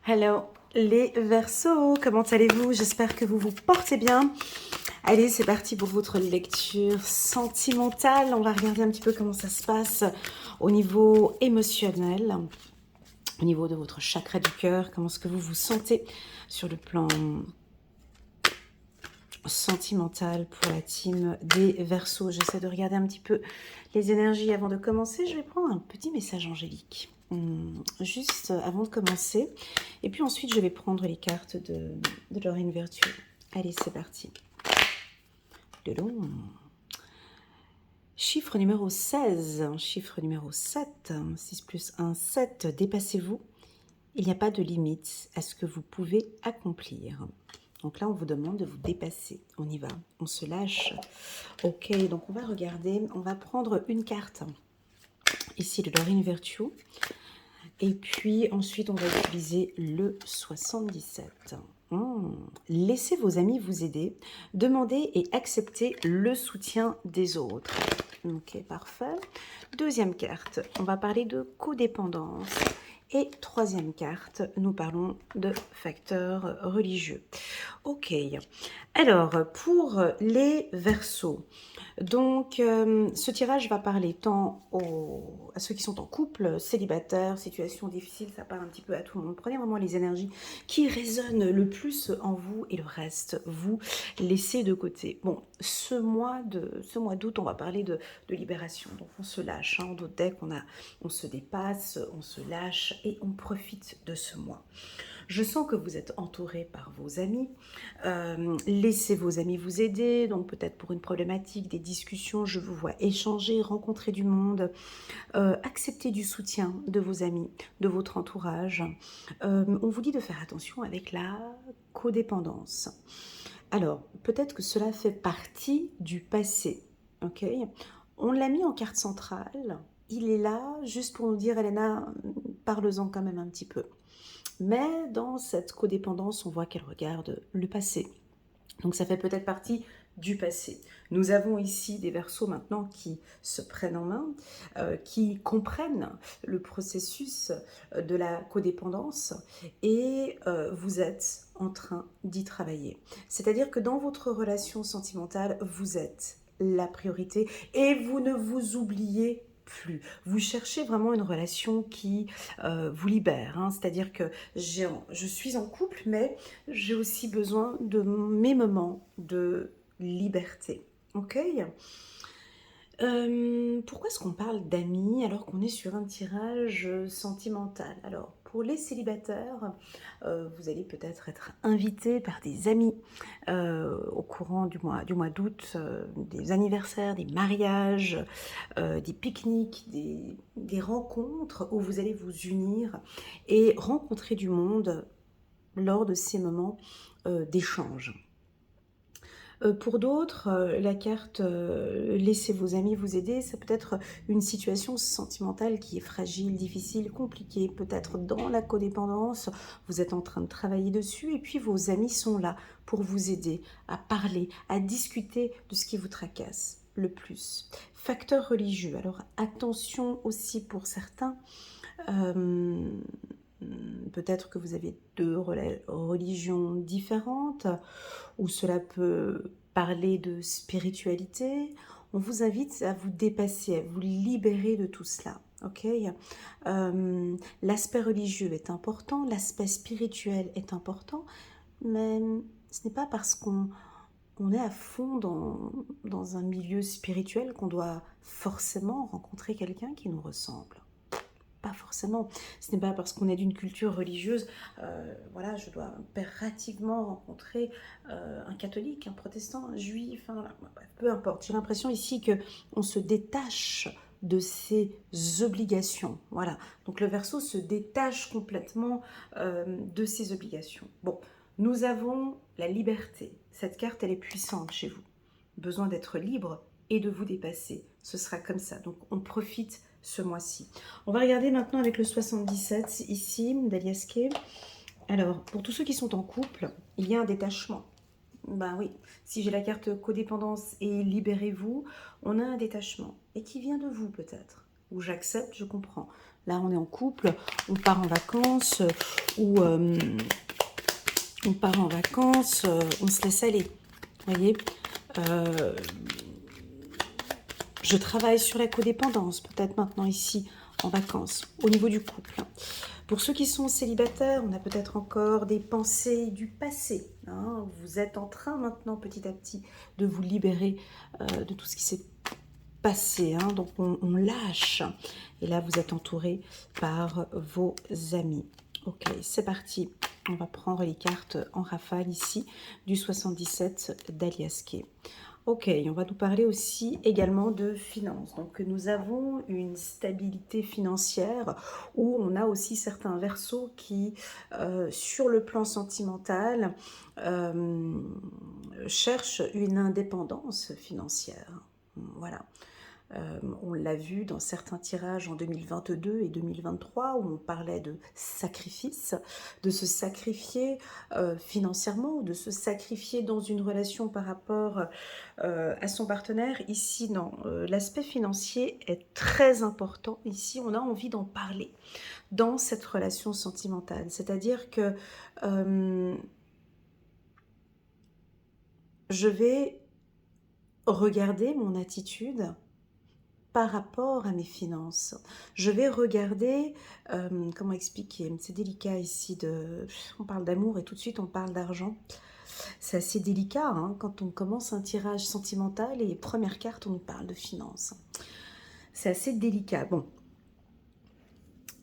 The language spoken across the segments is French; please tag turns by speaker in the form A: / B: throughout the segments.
A: Hello les Verseaux, comment allez-vous? J'espère que vous vous portez bien. Allez, c'est parti pour votre lecture sentimentale. On va regarder un petit peu comment ça se passe au niveau émotionnel, au niveau de votre chakra du cœur, comment est-ce que vous vous sentez sur le plan sentimental pour la team des Verseaux. J'essaie de regarder un petit peu les énergies avant de commencer. Je vais prendre un petit message angélique juste avant de commencer, et puis ensuite je vais prendre les cartes de Lorraine Virtue. Allez, c'est parti. De long. Chiffre numéro 16, chiffre numéro 7, 6 plus 1, 7, dépassez-vous. Il n'y a pas de limite à ce que vous pouvez accomplir. Donc là, on vous demande de vous dépasser. On y va, on se lâche. Ok, donc on va regarder, on va prendre une carte. Ici, de Lorraine Virtue. Et puis ensuite, on va utiliser le 77. Laissez vos amis vous aider. Demandez et acceptez le soutien des autres. Ok, parfait. Deuxième carte, on va parler de codépendance. Et troisième carte, nous parlons de facteurs religieux. Ok, alors pour les Verseaux, donc ce tirage va parler tant à ceux qui sont en couple, célibataires, situation difficile, ça parle un petit peu à tout le monde. Prenez vraiment les énergies qui résonnent le plus en vous et le reste, vous laissez de côté. Bon, ce mois d'août, on va parler de libération, donc on se lâche, hein, dès on se dépasse, on se lâche et on profite de ce mois. Je sens que vous êtes entouré par vos amis. Laissez vos amis vous aider. Donc peut-être pour une problématique, des discussions, je vous vois échanger, rencontrer du monde. Accepter du soutien de vos amis, de votre entourage. On vous dit de faire attention avec la codépendance. Alors, peut-être que cela fait partie du passé. Ok, on l'a mis en carte centrale. Il est là juste pour nous dire, Elena, parle-en quand même un petit peu. Mais dans cette codépendance, on voit qu'elle regarde le passé. Donc ça fait peut-être partie du passé. Nous avons ici des Verseaux maintenant qui se prennent en main, qui comprennent le processus de la codépendance et vous êtes en train d'y travailler. C'est-à-dire que dans votre relation sentimentale, vous êtes la priorité et vous ne vous oubliez plus. Vous cherchez vraiment une relation qui vous libère, hein. C'est-à-dire que je suis en couple, mais j'ai aussi besoin de mes moments de liberté. Ok, pourquoi est-ce qu'on parle d'amis alors qu'on est sur un tirage sentimental? Alors, pour les célibataires, vous allez peut-être être invité par des amis au courant du mois d'août, des anniversaires, des mariages, des pique-niques, des rencontres où vous allez vous unir et rencontrer du monde lors de ces moments d'échange. Pour d'autres, la carte laissez vos amis vous aider, ça peut être une situation sentimentale qui est fragile, difficile, compliquée, peut-être dans la codépendance, vous êtes en train de travailler dessus et puis vos amis sont là pour vous aider à parler, à discuter de ce qui vous tracasse le plus. Facteur religieux, alors attention aussi pour certains, peut-être que vous avez deux religions différentes, ou cela peut parler de spiritualité. On vous invite à vous dépasser, à vous libérer de tout cela. Ok, l'aspect religieux est important, l'aspect spirituel est important, mais ce n'est pas parce qu'on est à fond dans un milieu spirituel qu'on doit forcément rencontrer quelqu'un qui nous ressemble. Pas forcément. Ce n'est pas parce qu'on est d'une culture religieuse, voilà, je dois impérativement rencontrer un catholique, un protestant, un juif, enfin, voilà, peu importe. J'ai l'impression ici qu'on se détache de ses obligations. Voilà. Donc le Verseau se détache complètement de ses obligations. Bon, nous avons la liberté. Cette carte, elle est puissante chez vous. Besoin d'être libre et de vous dépasser. Ce sera comme ça. Donc on profite ce mois-ci. On va regarder maintenant avec le 77 ici, d'Aliaske. Alors, pour tous ceux qui sont en couple, il y a un détachement. Ben oui, si j'ai la carte codépendance et libérez-vous, on a un détachement. Et qui vient de vous peut-être. Ou j'accepte, je comprends. Là, on est en couple, on part en vacances ou on part en vacances, on se laisse aller. Vous voyez, je travaille sur la codépendance, peut-être maintenant ici, en vacances, au niveau du couple. Pour ceux qui sont célibataires, on a peut-être encore des pensées du passé. Hein. Vous êtes en train maintenant, petit à petit, de vous libérer de tout ce qui s'est passé. Hein. Donc, on lâche. Et là, vous êtes entouré par vos amis. Ok, c'est parti. On va prendre les cartes en rafale ici, du 77 d'Alias Kay. Ok, on va nous parler aussi également de finances. Donc nous avons une stabilité financière où on a aussi certains versos qui, sur le plan sentimental, cherchent une indépendance financière. Voilà. On l'a vu dans certains tirages en 2022 et 2023 où on parlait de sacrifice, de se sacrifier financièrement ou de se sacrifier dans une relation par rapport à son partenaire. Ici, non, l'aspect financier est très important. Ici, on a envie d'en parler dans cette relation sentimentale. C'est-à-dire que je vais regarder mon attitude par rapport à mes finances. Je vais regarder, comment expliquer, c'est délicat ici, on parle d'amour et tout de suite on parle d'argent. C'est assez délicat hein, quand on commence un tirage sentimental et première carte on nous parle de finances. C'est assez délicat, bon.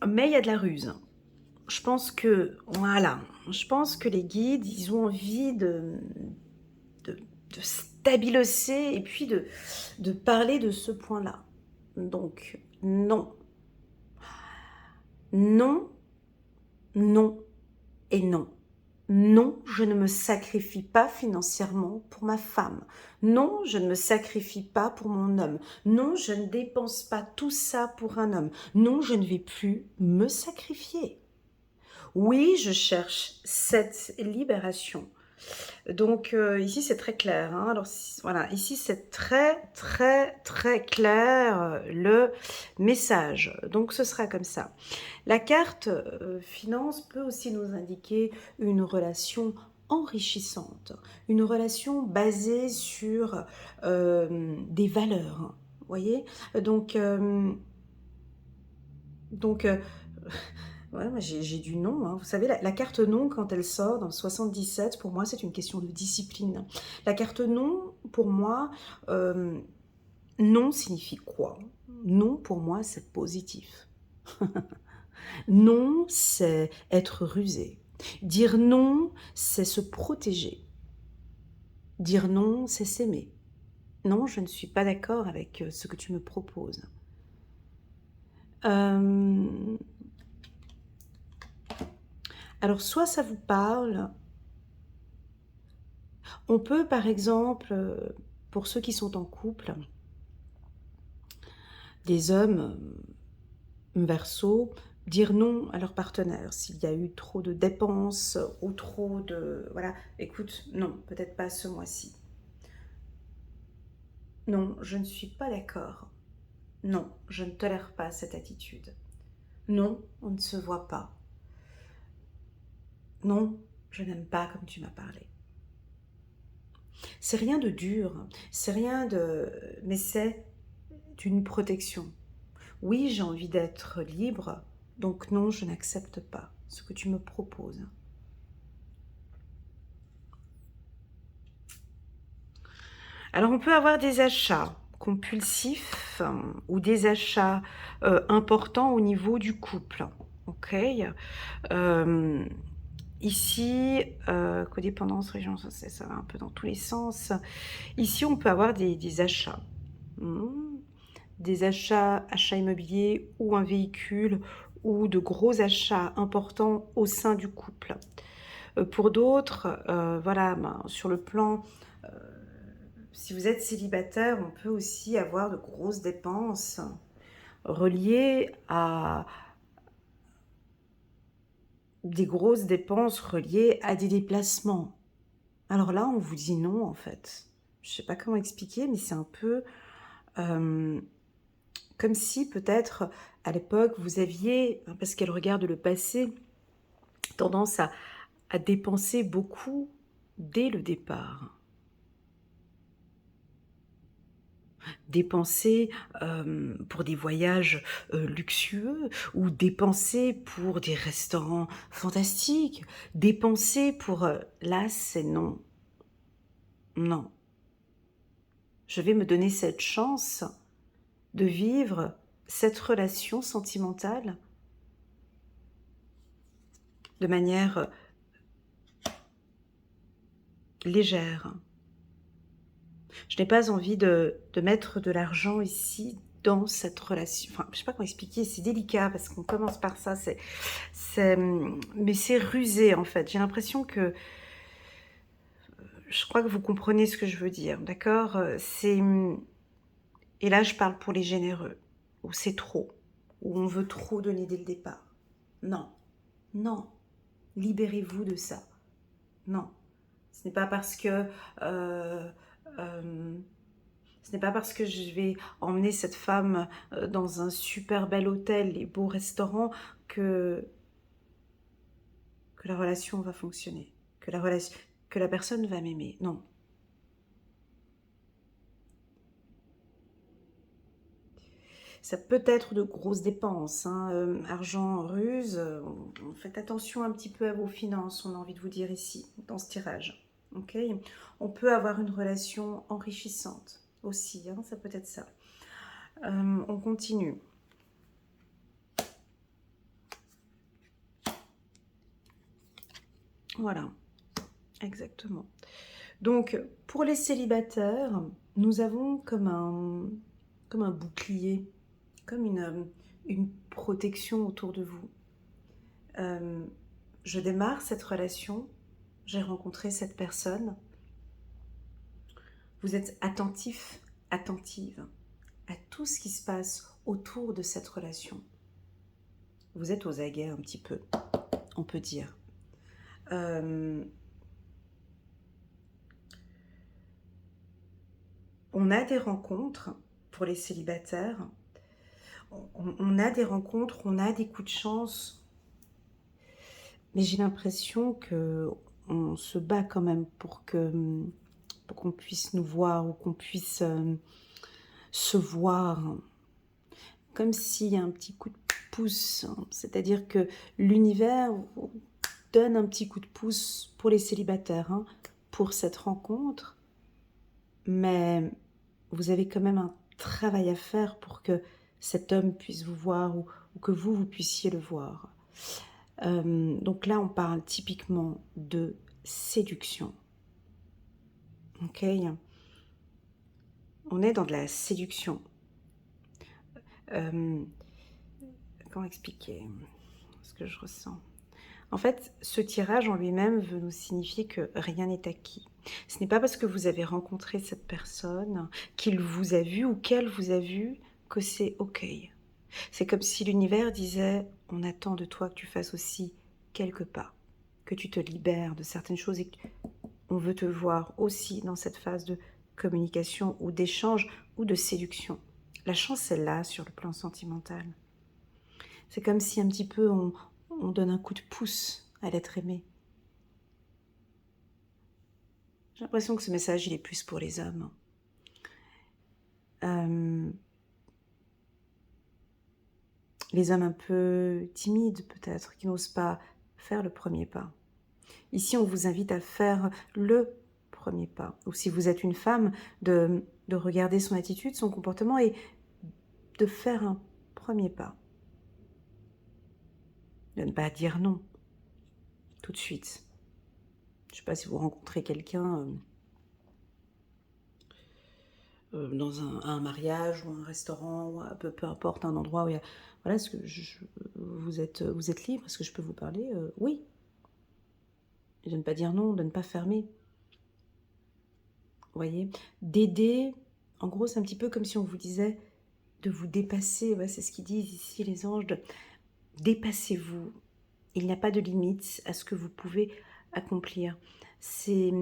A: Mais il y a de la ruse. Je pense que, voilà, je pense que les guides, ils ont envie de stabiloser et puis de parler de ce point-là. Donc, non. Non, non et non. Non, je ne me sacrifie pas financièrement pour ma femme. Non, je ne me sacrifie pas pour mon homme. Non, je ne dépense pas tout ça pour un homme. Non, je ne vais plus me sacrifier. Oui, je cherche cette libération. Donc ici c'est très clair. Hein. Alors voilà, ici c'est très clair le message. Donc ce sera comme ça. La carte finance peut aussi nous indiquer une relation enrichissante, une relation basée sur des valeurs. Vous voyez, donc ouais, j'ai du non. Hein. Vous savez, la carte non, quand elle sort dans le 77, pour moi, c'est une question de discipline. La carte non, pour moi, non signifie quoi? Non, pour moi, c'est positif. Non, c'est être rusé. Dire non, c'est se protéger. Dire non, c'est s'aimer. Non, je ne suis pas d'accord avec ce que tu me proposes. Alors, soit ça vous parle. On peut, par exemple, pour ceux qui sont en couple, des hommes Verseau, dire non à leur partenaire s'il y a eu trop de dépenses ou trop de... Voilà, écoute, non, peut-être pas ce mois-ci. Non, je ne suis pas d'accord. Non, je ne tolère pas cette attitude. Non, on ne se voit pas. Non, je n'aime pas comme tu m'as parlé. C'est rien de dur, c'est rien de... mais c'est d'une protection. Oui, j'ai envie d'être libre, donc non, je n'accepte pas ce que tu me proposes. Alors, on peut avoir des achats compulsifs ou des achats importants au niveau du couple. Ok. Ici, codépendance, région, ça va un peu dans tous les sens. Ici, on peut avoir des achats. Des achats immobiliers ou un véhicule ou de gros achats importants au sein du couple. Pour d'autres, voilà, sur le plan, si vous êtes célibataire, on peut aussi avoir de grosses dépenses reliées à des déplacements. Alors là, on vous dit non, en fait. Je ne sais pas comment expliquer, mais c'est un peu Comme si peut-être à l'époque vous aviez, hein, parce qu'elle regarde le passé, tendance à dépenser beaucoup dès le départ. Dépenser pour des voyages luxueux, ou dépenser pour des restaurants fantastiques, dépenser pour... là, c'est non. Non. Je vais me donner cette chance de vivre cette relation sentimentale de manière légère. Je n'ai pas envie de mettre de l'argent ici dans cette relation. Enfin, je ne sais pas comment expliquer, c'est délicat parce qu'on commence par ça, mais c'est rusé en fait. J'ai l'impression que, je crois que vous comprenez ce que je veux dire, d'accord? Et là je parle pour les généreux, où c'est trop, où on veut trop donner dès le départ. Non, non, libérez-vous de ça. Non, ce n'est pas parce que... ce n'est pas parce que je vais emmener cette femme dans un super bel hôtel et beau restaurant que la relation va fonctionner, que la personne va m'aimer. Non. Ça peut être de grosses dépenses, hein, argent, ruse. Faites attention un petit peu à vos finances, on a envie de vous dire ici, dans ce tirage. Okay, on peut avoir une relation enrichissante aussi, hein, ça peut être ça. On continue. Voilà, exactement. Donc, pour les célibataires, nous avons comme un bouclier, comme une protection autour de vous. Je démarre cette relation, j'ai rencontré cette personne. Vous êtes attentif, attentive à tout ce qui se passe autour de cette relation. Vous êtes aux aguets un petit peu, on peut dire. On a des rencontres pour les célibataires. On a des rencontres, on a des coups de chance. Mais j'ai l'impression qu'on se bat quand même pour qu'on puisse nous voir ou qu'on puisse se voir. Comme s'il y a un petit coup de pouce. C'est-à-dire que l'univers donne un petit coup de pouce pour les célibataires, hein, pour cette rencontre. Mais vous avez quand même un travail à faire pour que cet homme puisse vous voir ou que vous puissiez le voir. Donc là, on parle typiquement de séduction. Ok? On est dans de la séduction. Comment expliquer ce que je ressens? En fait, ce tirage en lui-même veut nous signifier que rien n'est acquis. Ce n'est pas parce que vous avez rencontré cette personne, qu'il vous a vu ou qu'elle vous a vu, que c'est ok. C'est comme si l'univers disait, on attend de toi que tu fasses aussi quelques pas, que tu te libères de certaines choses et qu'on veut te voir aussi dans cette phase de communication ou d'échange ou de séduction. La chance est là sur le plan sentimental. C'est comme si un petit peu on donne un coup de pouce à l'être aimé. J'ai l'impression que ce message, il est plus pour les hommes. Les hommes un peu timides peut-être, qui n'osent pas faire le premier pas. Ici, on vous invite à faire le premier pas. Ou si vous êtes une femme, de regarder son attitude, son comportement et de faire un premier pas. De ne pas dire non tout de suite. Je ne sais pas si vous rencontrez quelqu'un dans un mariage ou un restaurant, ou peu importe, un endroit où il y a... Voilà, est-ce que vous êtes libre? Est-ce que je peux vous parler? Oui. Et de ne pas dire non, de ne pas fermer. Vous voyez? D'aider, en gros, c'est un petit peu comme si on vous disait de vous dépasser. Ouais, c'est ce qu'ils disent ici, les anges. Dépassez-vous. Il n'y a pas de limite à ce que vous pouvez accomplir. C'est...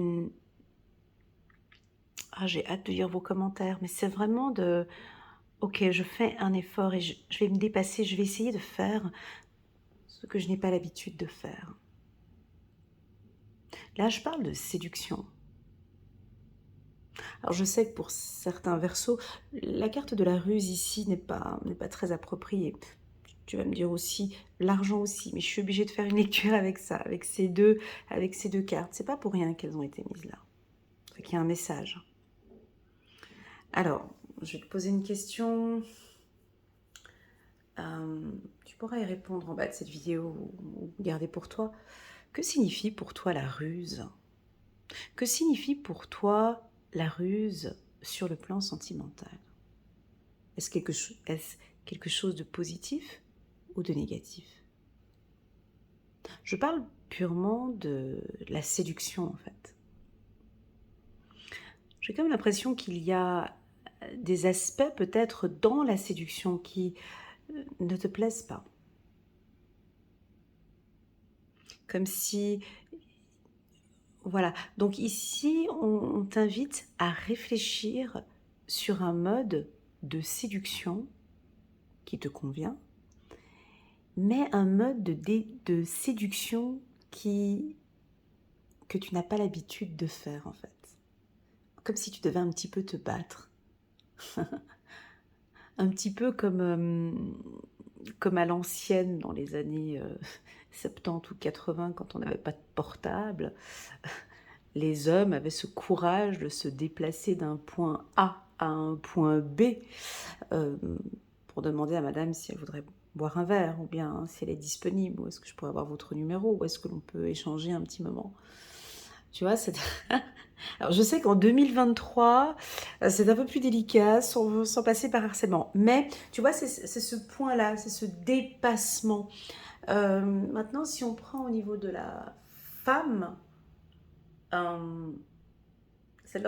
A: Ah, j'ai hâte de lire vos commentaires, mais c'est vraiment ok, je fais un effort et je vais me dépasser, je vais essayer de faire ce que je n'ai pas l'habitude de faire. Là, je parle de séduction. Alors, je sais que pour certains versos, la carte de la ruse ici n'est pas très appropriée. Tu vas me dire aussi, l'argent aussi, mais je suis obligée de faire une lecture avec ça, avec ces deux cartes. C'est pas pour rien qu'elles ont été mises là. C'est qu'il y a un message. Alors, je vais te poser une question. Tu pourras y répondre en bas de cette vidéo ou garder pour toi. Que signifie pour toi la ruse? Que signifie pour toi la ruse sur le plan sentimental? Est-ce quelque chose de positif ou de négatif? Je parle purement de la séduction en fait. J'ai quand même l'impression qu'il y a des aspects peut-être dans la séduction qui ne te plaisent pas. Comme si... Voilà. Donc ici, on t'invite à réfléchir sur un mode de séduction qui te convient, mais un mode de séduction que tu n'as pas l'habitude de faire en fait. Comme si tu devais un petit peu te battre. Un petit peu comme à l'ancienne dans les années 70 ou 80 quand on n'avait pas de portable. Les hommes avaient ce courage de se déplacer d'un point A à un point B pour demander à madame si elle voudrait boire un verre ou bien si elle est disponible ou est-ce que je pourrais avoir votre numéro ou est-ce que l'on peut échanger un petit moment. Tu vois, c'est... Alors je sais qu'en 2023, c'est un peu plus délicat sans passer par harcèlement. Mais tu vois, c'est ce point-là, c'est ce dépassement. Maintenant, si on prend au niveau de la femme, c'est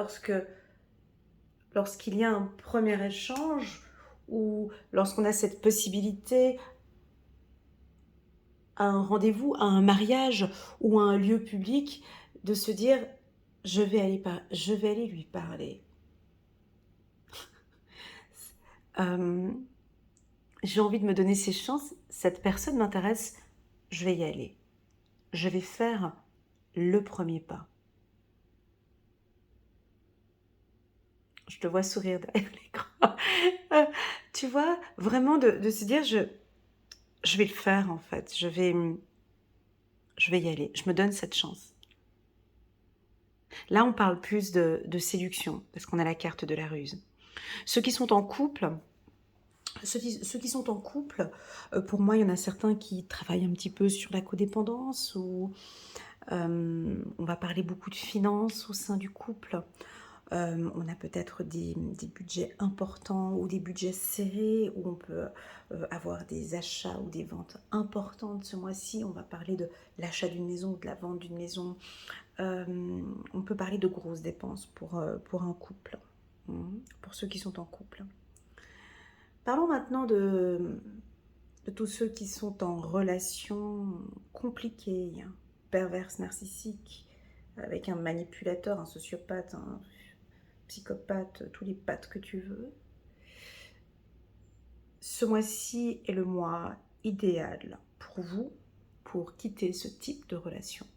A: lorsqu'il y a un premier échange ou lorsqu'on a cette possibilité à un rendez-vous, à un mariage ou à un lieu public, de se dire je vais aller lui parler. J'ai envie de me donner ces chances, cette personne m'intéresse, je vais y aller. Je vais faire le premier pas. Je te vois sourire derrière l'écran. Tu vois, vraiment de se dire, je vais le faire en fait, je vais y aller, je me donne cette chance. Là, on parle plus de séduction, parce qu'on a la carte de la ruse. Ceux qui sont en couple, pour moi, il y en a certains qui travaillent un petit peu sur la codépendance, ou on va parler beaucoup de finances au sein du couple. On a peut-être des budgets importants ou des budgets serrés où on peut avoir des achats ou des ventes importantes ce mois-ci. On va parler de l'achat d'une maison ou de la vente d'une maison. On peut parler de grosses dépenses pour un couple, pour ceux qui sont en couple. Parlons maintenant de tous ceux qui sont en relation compliquée, perverse, narcissique, avec un manipulateur, un sociopathe, un psychopathe, tous les pattes que tu veux. Ce mois-ci est le mois idéal pour vous pour quitter ce type de relation.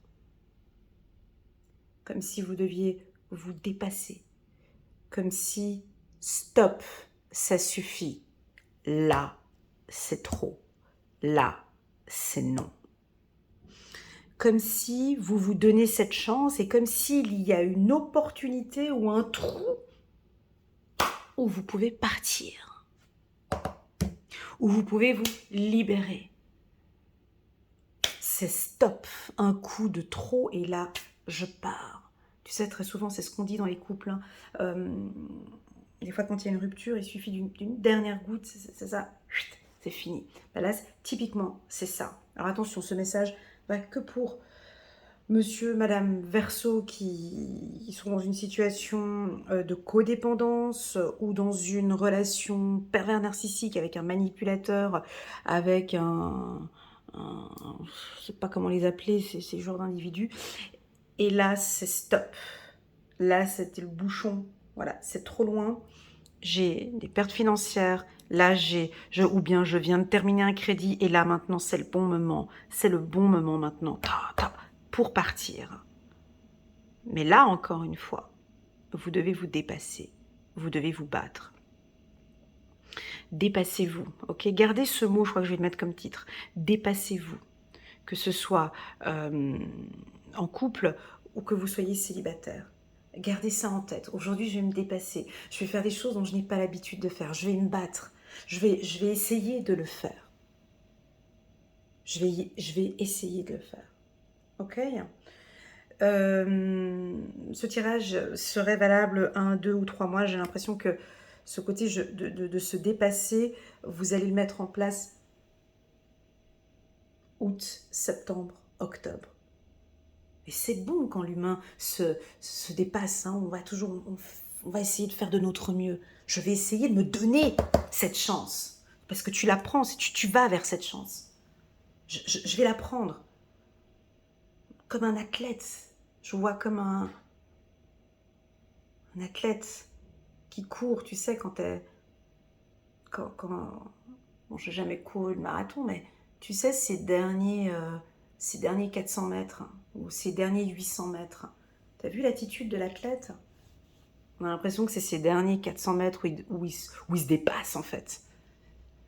A: Comme si vous deviez vous dépasser. Comme si, stop, ça suffit. Là, c'est trop. Là, c'est non. Comme si vous vous donnez cette chance et comme s'il y a une opportunité ou un trou où vous pouvez partir, où vous pouvez vous libérer. C'est stop, un coup de trop et là, je pars. Tu sais, très souvent, c'est ce qu'on dit dans les couples. Des fois, quand il y a une rupture, il suffit d'une dernière goutte, c'est ça, c'est fini. Ben là, typiquement, c'est ça. Alors attention, ce message va que pour monsieur, madame Verseau qui sont dans une situation de codépendance ou dans une relation pervers narcissique avec un manipulateur, avec je ne sais pas comment les appeler, ces genres d'individus. Et là, c'est stop. Là, c'était le bouchon. Voilà, c'est trop loin. j'ai des pertes financières, là ou bien je viens de terminer un crédit et là maintenant c'est le bon moment maintenant pour partir. Mais là encore une fois, vous devez vous dépasser, vous devez vous battre. Dépassez-vous, ok? Gardez ce mot, je crois que je vais le mettre comme titre. Dépassez-vous, que ce soit en couple ou que vous soyez célibataire. Gardez ça en tête. Aujourd'hui, je vais me dépasser. Je vais faire des choses dont je n'ai pas l'habitude de faire. Je vais me battre. Je vais essayer de le faire. Je vais essayer de le faire. Ok? Ce tirage serait valable 1, 2 ou 3 mois. J'ai l'impression que ce côté de se dépasser, vous allez le mettre en place août, septembre, octobre. Et c'est bon quand l'humain se dépasse. Hein. On va essayer de faire de notre mieux. Je vais essayer de me donner cette chance. Parce que tu la prends, tu vas vers cette chance. Je vais la prendre. Comme un athlète. Je vois comme un athlète qui court, tu sais, quand bon, je n'ai jamais couru le marathon, mais tu sais, ces derniers 400 mètres ou ces derniers 800 mètres, tu as vu l'attitude de l'athlète? On a l'impression que c'est ces derniers 400 mètres où il se dépasse, en fait.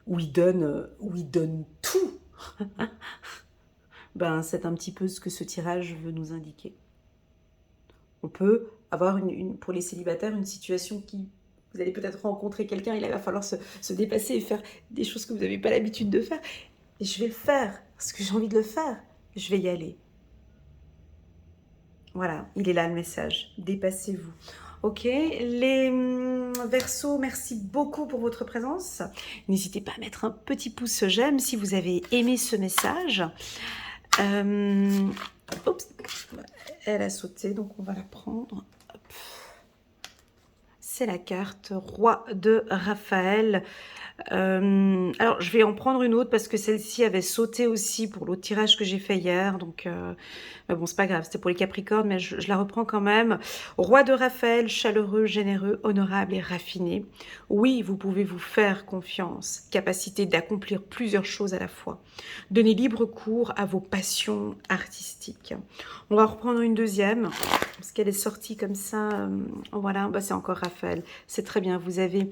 A: Où il donne tout. Ben, c'est un petit peu ce que ce tirage veut nous indiquer. On peut avoir, pour les célibataires, une situation qui... Vous allez peut-être rencontrer quelqu'un, il va falloir se dépasser et faire des choses que vous n'avez pas l'habitude de faire. Et je vais le faire, parce que j'ai envie de le faire. Je vais y aller. Voilà, il est là le message. Dépassez-vous. Ok, les Verseaux, merci beaucoup pour votre présence. N'hésitez pas à mettre un petit pouce j'aime si vous avez aimé ce message. Oups, elle a sauté, donc on va la prendre. C'est la carte Roi de Raphaël. Alors, je vais en prendre une autre parce que celle-ci avait sauté aussi pour l'autre tirage que j'ai fait hier. Donc, bon, c'est pas grave, c'était pour les Capricornes, mais je la reprends quand même. Roi de Raphaël, chaleureux, généreux, honorable et raffiné. Oui, vous pouvez vous faire confiance, capacité d'accomplir plusieurs choses à la fois. Donnez libre cours à vos passions artistiques. On va reprendre une deuxième, parce qu'elle est sortie comme ça. Voilà, bah, c'est encore Raphaël. C'est très bien, vous avez...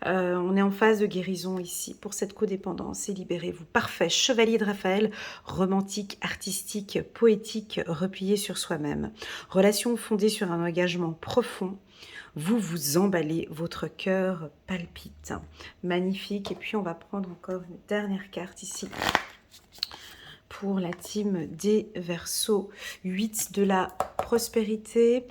A: on est en phase de guérison ici pour cette codépendance et libérez-vous. Parfait, chevalier de Raphaël, romantique, artistique, poétique, replié sur soi-même. Relation fondée sur un engagement profond. Vous vous emballez, votre cœur palpite. Magnifique. Et puis on va prendre encore une dernière carte ici pour la team des Verseaux. 8 de la prospérité.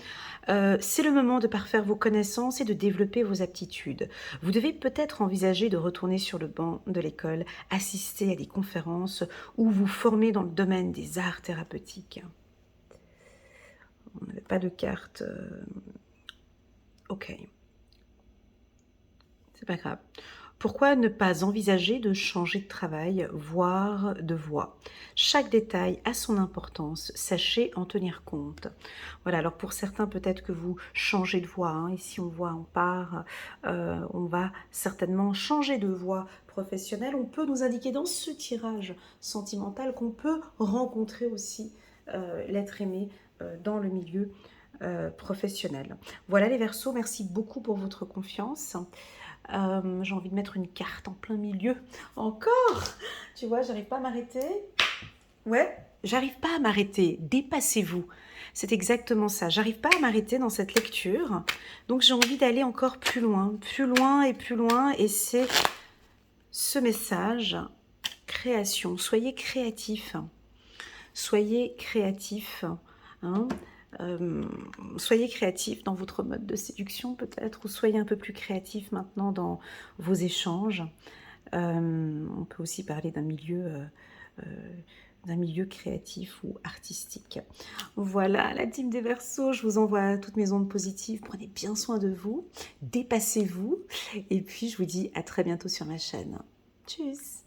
A: C'est le moment de parfaire vos connaissances et de développer vos aptitudes. Vous devez peut-être envisager de retourner sur le banc de l'école, assister à des conférences ou vous former dans le domaine des arts thérapeutiques. On n'avait pas de carte. Ok. C'est pas grave. Pourquoi ne pas envisager de changer de travail, voire de voie? Chaque détail a son importance, sachez en tenir compte. Voilà, alors pour certains, peut-être que vous changez de voie. Hein. Ici, on voit, on part, on va certainement changer de voie professionnelle. On peut nous indiquer dans ce tirage sentimental qu'on peut rencontrer aussi l'être aimé dans le milieu professionnel. Voilà les Verseaux, merci beaucoup pour votre confiance. J'ai envie de mettre une carte en plein milieu. Encore! Tu vois, j'arrive pas à m'arrêter. Ouais, j'arrive pas à m'arrêter. Dépassez-vous. C'est exactement ça. J'arrive pas à m'arrêter dans cette lecture. Donc j'ai envie d'aller encore plus loin et plus loin. Et c'est ce message. Création. Soyez créatifs. Soyez créatifs. Hein. Soyez créatif dans votre mode de séduction peut-être, ou soyez un peu plus créatif maintenant dans vos échanges. On peut aussi parler d'un milieu créatif ou artistique. Voilà, la team des Verseaux, je vous envoie toutes mes ondes positives. Prenez bien soin de vous, dépassez-vous, et puis je vous dis à très bientôt sur ma chaîne. Tchuss!